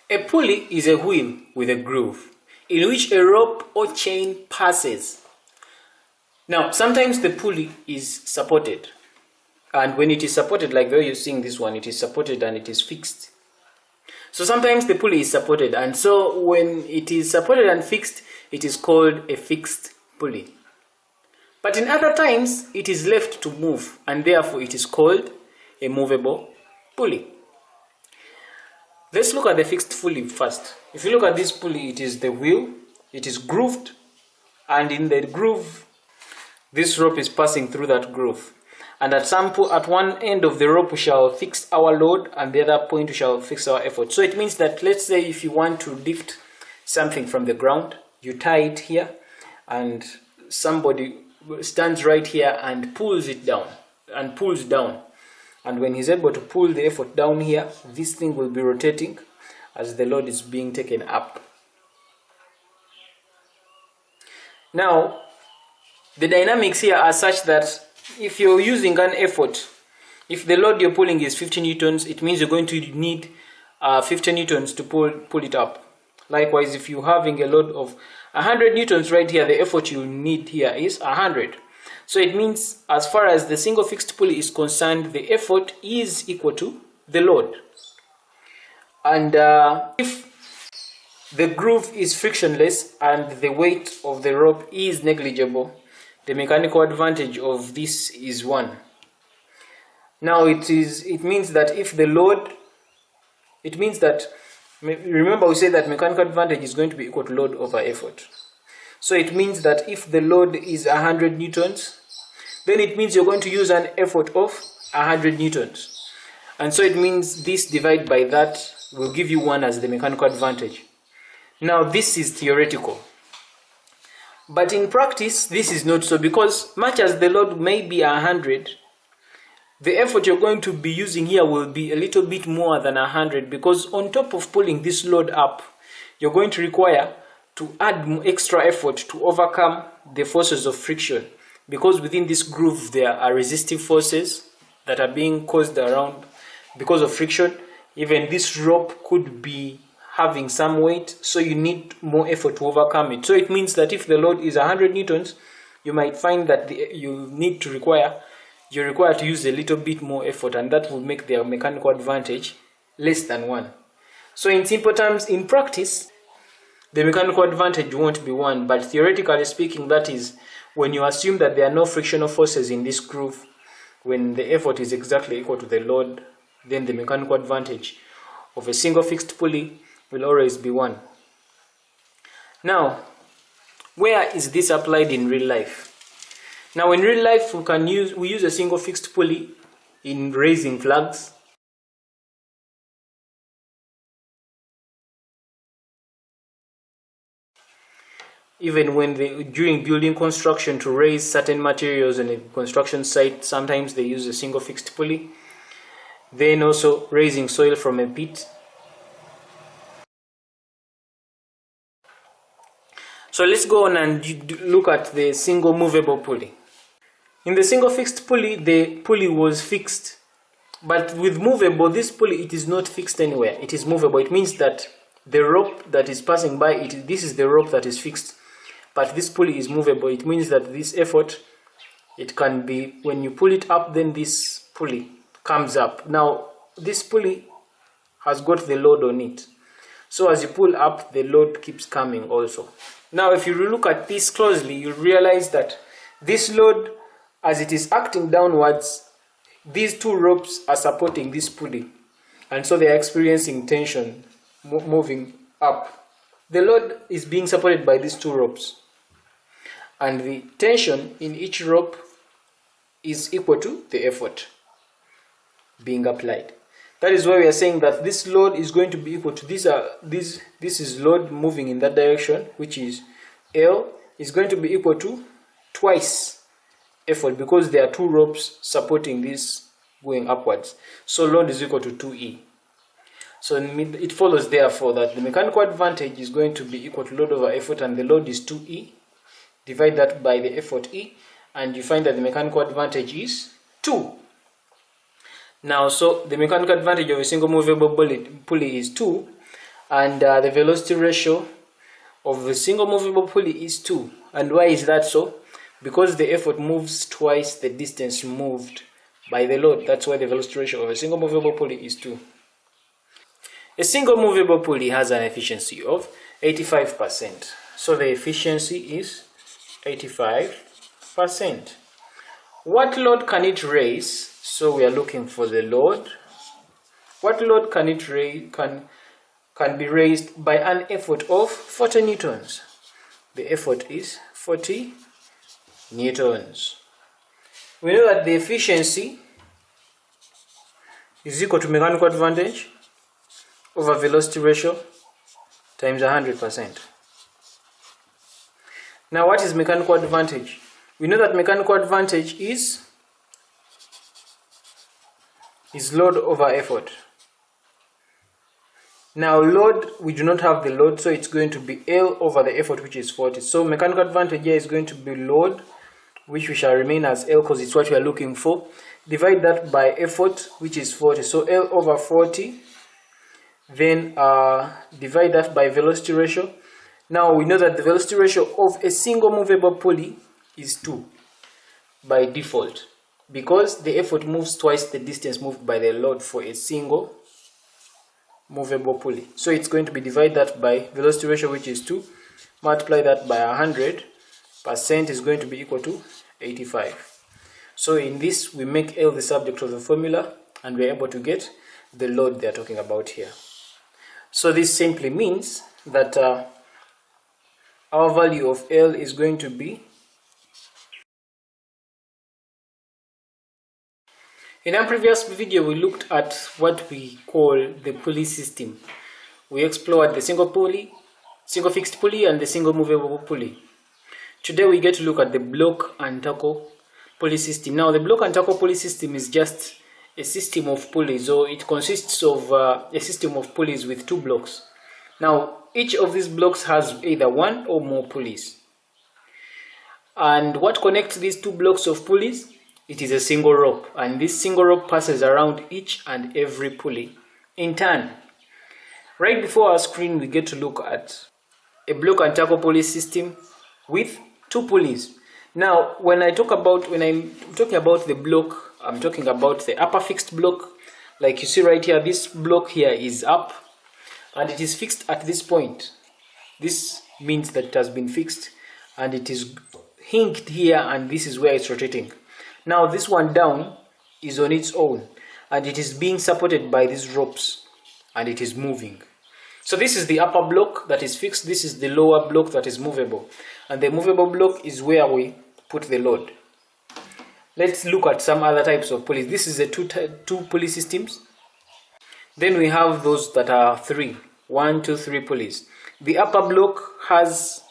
A pulley is a wheel with a groove in which a rope or chain passes. Now, sometimes the pulley is supported, and when it is supported, like where you're seeing this one, it is supported and it is fixed. So sometimes the pulley is supported, and so when it is supported and fixed, it is called a fixed pulley. But in other times, it is left to move, and therefore it is called a movable pulley. Let's look at the fixed pulley first. If you look at this pulley, it is the wheel, it is grooved, and in the groove, this rope is passing through that groove. And at one end of the rope we shall fix our load, and the other point we shall fix our effort. So it means that, let's say if you want to lift something from the ground, you tie it here, and somebody stands right here and pulls it down, and pulls down. And when he's able to pull the effort down here, this thing will be rotating as the load is being taken up. Now, the dynamics here are such that if you're using an effort, if the load you're pulling is 50 newtons, it means you're going to need 50 newtons to pull it up. Likewise, if you're having a load of 100 newtons right here, the effort you need here is 100. So it means, as far as the single fixed pulley is concerned, the effort is equal to the load. And if the groove is frictionless and the weight of the rope is negligible, the mechanical advantage of this is 1. Now it means that if the load, remember we said that mechanical advantage is going to be equal to load over effort. So it means that if the load is 100 newtons, then it means you're going to use an effort of 100 newtons. And so it means this divided by that will give you 1 as the mechanical advantage. Now this is theoretical. But in practice, this is not so, because much as the load may be 100, the effort you're going to be using here will be a little bit more than 100, because on top of pulling this load up, you're going to require to add extra effort to overcome the forces of friction, because within this groove there are resistive forces that are being caused around because of friction. Even this rope could be having some weight, so you need more effort to overcome it. So it means that if the load is 100 newtons, you might find that you're required to use a little bit more effort, and that will make their mechanical advantage less than 1. So in simple terms, in practice, the mechanical advantage won't be 1, but theoretically speaking, that is when you assume that there are no frictional forces in this groove, when the effort is exactly equal to the load, then the mechanical advantage of a single fixed pulley will always be 1. Now, where is this applied in real life? Now, in real life, we use a single fixed pulley in raising flags, even during building construction to raise certain materials on a construction site. Sometimes they use a single fixed pulley. Then also raising soil from a pit. So let's go on and look at the single movable pulley. In the single fixed pulley, the pulley was fixed, but with movable, this pulley, it is not fixed anywhere. It is movable. It means that the rope that is passing by it, this is the rope that is fixed, but this pulley is movable. It means that this effort, it can be, when you pull it up, then this pulley comes up. Now this pulley has got the load on it, so as you pull up, the load keeps coming also. Now if you look at this closely, you'll realize that this load, as it is acting downwards, these two ropes are supporting this pulley, and so they are experiencing tension moving up. The load is being supported by these two ropes, and the tension in each rope is equal to the effort being applied. That is why we are saying that this load is going to be equal to this is load moving in that direction, which is L, is going to be equal to twice effort, because there are two ropes supporting this going upwards. So load is equal to 2E. So it follows therefore that the mechanical advantage is going to be equal to load over effort, and the load is 2E. Divide that by the effort E, and you find that the mechanical advantage is 2. Now, so the mechanical advantage of a single movable pulley is 2, and the velocity ratio of a single movable pulley is 2. And why is that so? Because the effort moves twice the distance moved by the load. That's why the velocity ratio of a single movable pulley is 2. A single movable pulley has an efficiency of 85%. So the efficiency is 85%. What load can it raise? So we are looking for the load. What load can it raise? Can be raised by an effort of 40 newtons. The effort is 40 newtons. We know that the efficiency is equal to mechanical advantage over velocity ratio times 100%. Now what is mechanical advantage? We know that mechanical advantage is load over effort. Now load, we do not have the load, so it's going to be L over the effort, which is 40. So mechanical advantage here is going to be load, which we shall remain as L because it's what we are looking for. Divide that by effort, which is 40. So L over 40. Then divide that by velocity ratio. Now we know that the velocity ratio of a single movable pulley is 2 by default, because the effort moves twice the distance moved by the load for a single movable pulley. So it's going to be divide that by velocity ratio, which is 2, multiply that by 100%, is going to be equal to 85. So in this we make L the subject of the formula, and we're able to get the load they're talking about here. So this simply means that our value of L is going to be, in our previous video we looked at what we call the pulley system. We explored the single pulley, single fixed pulley, and the single movable pulley. Today we get to look at the block and tackle pulley system. Now the block and tackle pulley system is just a system of pulleys, or it consists of a system of pulleys with 2 blocks. Now each of these blocks has either 1 or more pulleys. And what connects these 2 blocks of pulleys? It is a single rope, and this single rope passes around each and every pulley in turn. Right before our screen we get to look at a block and tackle pulley system with 2 pulleys. Now when I'm talking about the block, I'm talking about the upper fixed block. Like you see right here, this block here is up and it is fixed at this point. This means that it has been fixed, and it is hinged here, and this is where it's rotating. Now this one down is on its own, and it is being supported by these ropes, and it is moving. So this is the upper block that is fixed, this is the lower block that is movable, and the movable block is where we put the load. Let's look at some other types of pulleys. This is a two pulley systems. Then we have those that are 3, 1, 2, 3 pulleys. The upper block has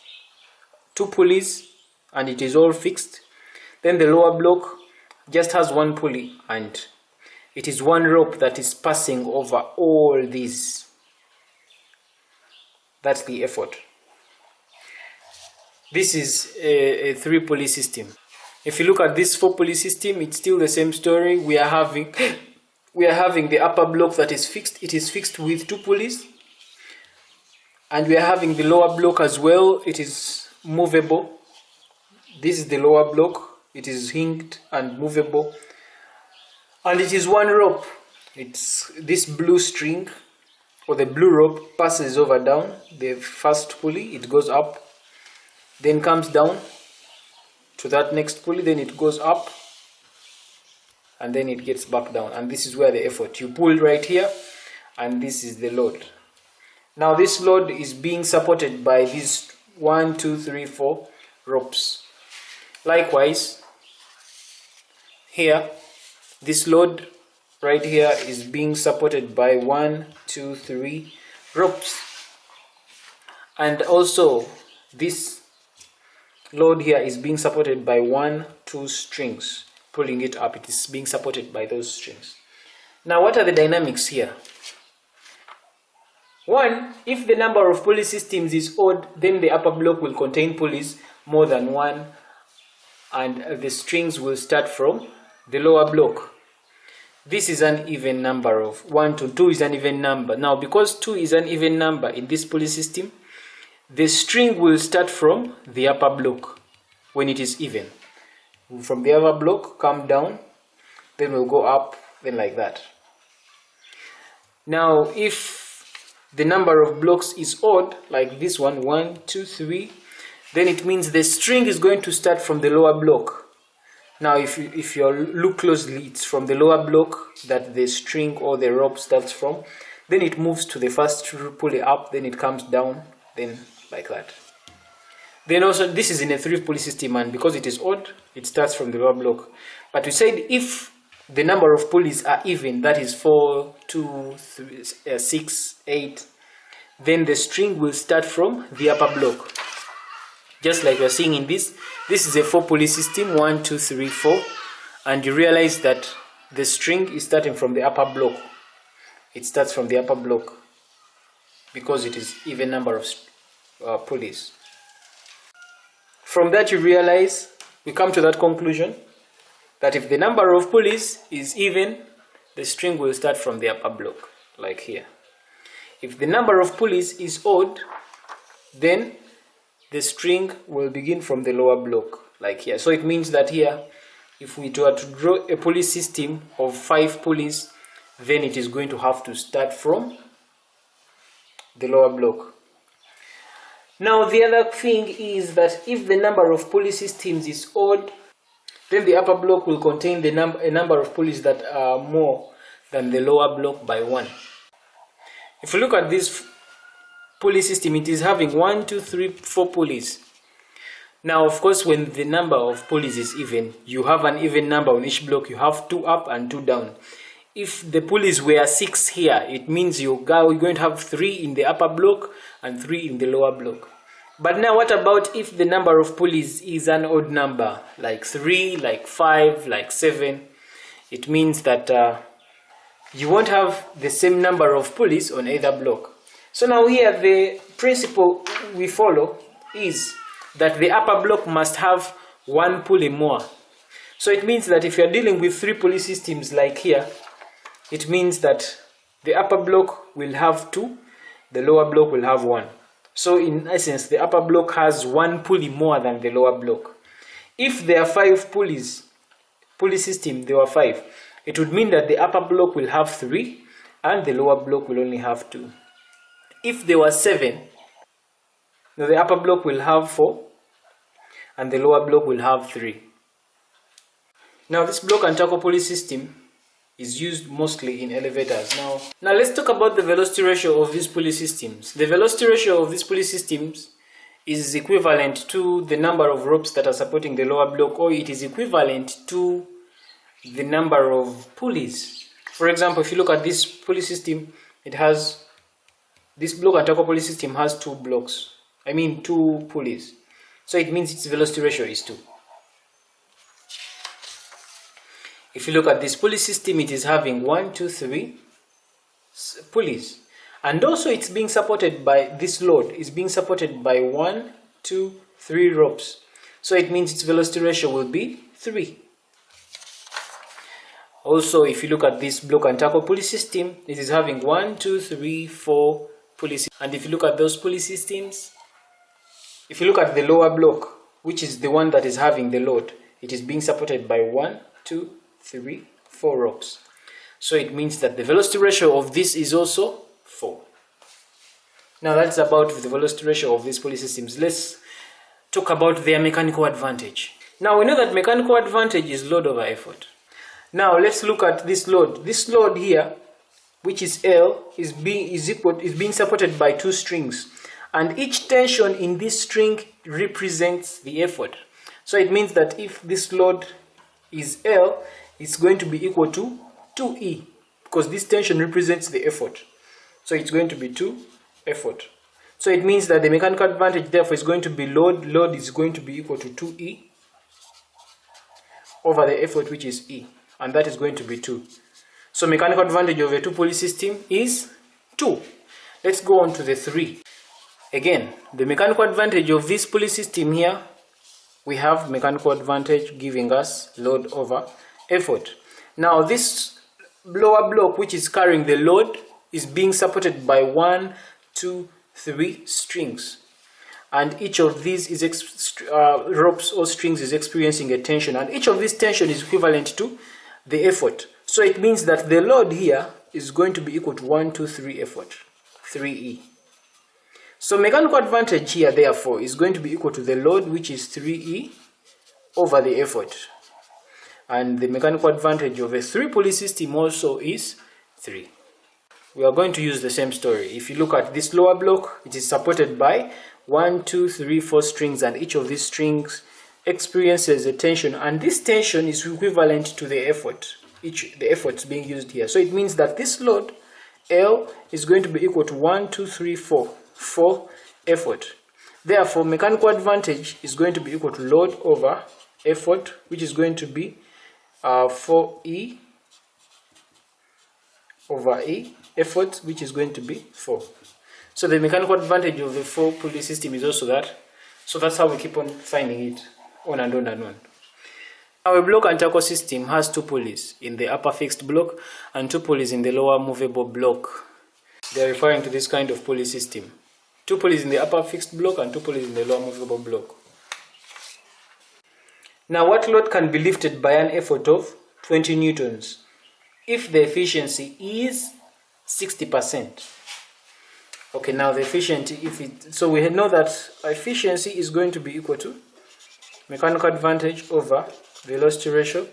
2 pulleys and it is all fixed. Then the lower block just has 1 pulley, and it is 1 rope that is passing over all these. That's the effort. This is a 3 pulley system. If you look at this 4 pulley system, it's still the same story. We are having the upper block that is fixed. It is fixed with 2 pulleys. And we are having the lower block as well. It is movable. This is the lower block. It is hinged and movable. And it is 1 rope. It's this blue string, or the blue rope, passes over down the first pulley. It goes up, then comes down to that next pulley, then it goes up, and then it gets back down. And this is where the effort, you pull right here, and this is the load. Now this load is being supported by these 1, 2, 3, 4 ropes. Likewise here, this load right here is being supported by 1, 2, 3 ropes, and also this load here is being supported by 1, 2 strings pulling it up. It is being supported by those strings. Now what are the dynamics here? 1, if the number of pulley systems is odd, then the upper block will contain pulleys more than 1, and the strings will start from the lower block. this is an even number of 1 to 2 is an even number. Now, because 2 is an even number in this pulley system, the string will start from the upper block when it is even. From the upper block, come down, then we'll go up, then like that. Now, if the number of blocks is odd, like this one, 1, 2, 3, then it means the string is going to start from the lower block. Now, if you look closely, it's from the lower block that the string or the rope starts from. Then it moves to the first pulley up, then it comes down, then like that. Then also, this is in a 3-pulley system, and because it is odd, it starts from the lower block. But we said if the number of pulleys are even, that is 4, 2, 3, 6, 8, then the string will start from the upper block. Just like we are seeing in this is a 4-pulley system, 1, 2, 3, 4, and you realize that the string is starting from the upper block. It starts from the upper block because it is even number of pulleys. From that you realize, we come to that conclusion, that if the number of pulleys is even, the string will start from the upper block, like here. If the number of pulleys is odd, then the string will begin from the lower block, like here. So it means that here, if we were to draw a pulley system of 5 pulleys, then it is going to have to start from the lower block. Now, the other thing is that if the number of pulley systems is odd, then the upper block will contain a number of pulleys that are more than the lower block by 1. If you look at this pulley system, it is having 1, 2, 3, 4 pulleys. Now, of course, when the number of pulleys is even, you have an even number on each block. You have 2 up and 2 down. If the pulleys were 6 here, it means you're going to have 3 in the upper block and 3 in the lower block. But now, what about if the number of pulleys is an odd number, like 3, like 5, like 7? It means that you won't have the same number of pulleys on either block. So now here the principle we follow is that the upper block must have 1 pulley more. So it means that if you are dealing with 3 pulley systems like here, it means that the upper block will have 2, the lower block will have 1. So in essence, the upper block has 1 pulley more than the lower block. If there are 5 pulley system, there are 5, it would mean that the upper block will have 3 and the lower block will only have 2. If there were 7, the upper block will have 4 and the lower block will have 3. Now, this block and tackle pulley system is used mostly in elevators. Now let's talk about the velocity ratio of these pulley systems. The velocity ratio of these pulley systems is equivalent to the number of ropes that are supporting the lower block, or it is equivalent to the number of pulleys. For example, if you look at this pulley system, this block and tackle pulley system has 2 pulleys. So it means its velocity ratio is 2. If you look at this pulley system, it is having 1, 2, 3 pulleys. And also it's being supported by, this load is being supported by 1, 2, 3 ropes. So it means its velocity ratio will be 3. Also, if you look at this block and tackle pulley system, it is having 1, 2, 3, 4 pulleys. And if you look at those pulley systems, if you look at the lower block, which is the one that is having the load, it is being supported by 1, 2, 3, 4 ropes. So it means that the velocity ratio of this is also 4. Now that's about the velocity ratio of these pulley systems. Let's talk about their mechanical advantage. Now we know that mechanical advantage is load over effort. Now let's look at this load. This load here, which is L, is being supported by 2 strings. And each tension in this string represents the effort. So it means that if this load is L, it's going to be equal to 2E, because this tension represents the effort. So it's going to be 2 effort. So it means that the mechanical advantage therefore is going to be load. Load is going to be equal to 2E over the effort, which is E. And that is going to be 2. So mechanical advantage of a 2-pulley system is 2. Let's go on to the 3. Again, the mechanical advantage of this pulley system here, we have mechanical advantage giving us load over effort. Now this lower block which is carrying the load is being supported by 1, 2, 3 strings, and each of these is ropes or strings is experiencing a tension, and each of these tension is equivalent to the effort. So it means that the load here is going to be equal to 1, 2, 3 effort, 3E. So mechanical advantage here therefore is going to be equal to the load, which is 3E, over the effort. And the mechanical advantage of a 3-pulley system also is 3. We are going to use the same story. If you look at this lower block, it is supported by 1, 2, 3, 4 strings, and each of these strings experiences a tension, and this tension is equivalent to the effort, the efforts being used here. So it means that this load L is going to be equal to 1, 2, 3, 4 effort. Therefore, mechanical advantage is going to be equal to load over effort, which is going to be 4E over E, effort, which is going to be 4. So the mechanical advantage of the 4-pulley system is also that. So that's how we keep on finding it, on and on and on. Our block and tackle system has 2 pulleys in the upper fixed block and 2 pulleys in the lower movable block. They are referring to this kind of pulley system. 2 pulleys in the upper fixed block and 2 pulleys in the lower movable block. Now, what load can be lifted by an effort of 20 newtons if the efficiency is 60%? Okay, now the efficiency, so we know that efficiency is going to be equal to mechanical advantage over velocity ratio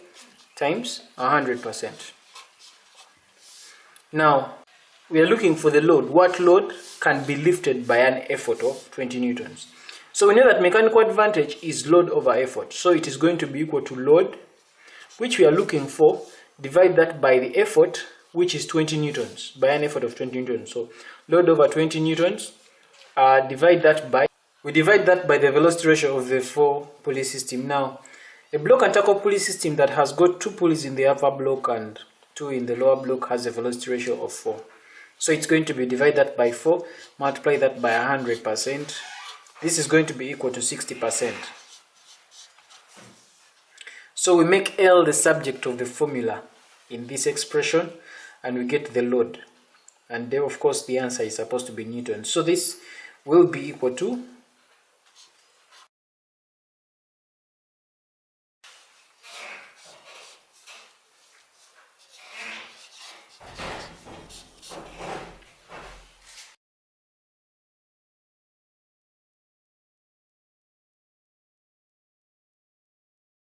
times 100%. Now, we are looking for the load. What load can be lifted by an effort of 20 newtons? So we know that mechanical advantage is load over effort. So it is going to be equal to load, which we are looking for, divide that by the effort, which is 20 newtons, by an effort of 20 newtons. So load over 20 newtons, divide that by the velocity ratio of the 4-pulley system. Now, a block and tackle pulley system that has got 2 pulleys in the upper block and 2 in the lower block has a velocity ratio of 4. So it's going to be divide that by 4, multiply that by 100%. This is going to be equal to 60%. So we make L the subject of the formula in this expression, and we get the load. And then, of course, the answer is supposed to be newtons. So this will be equal to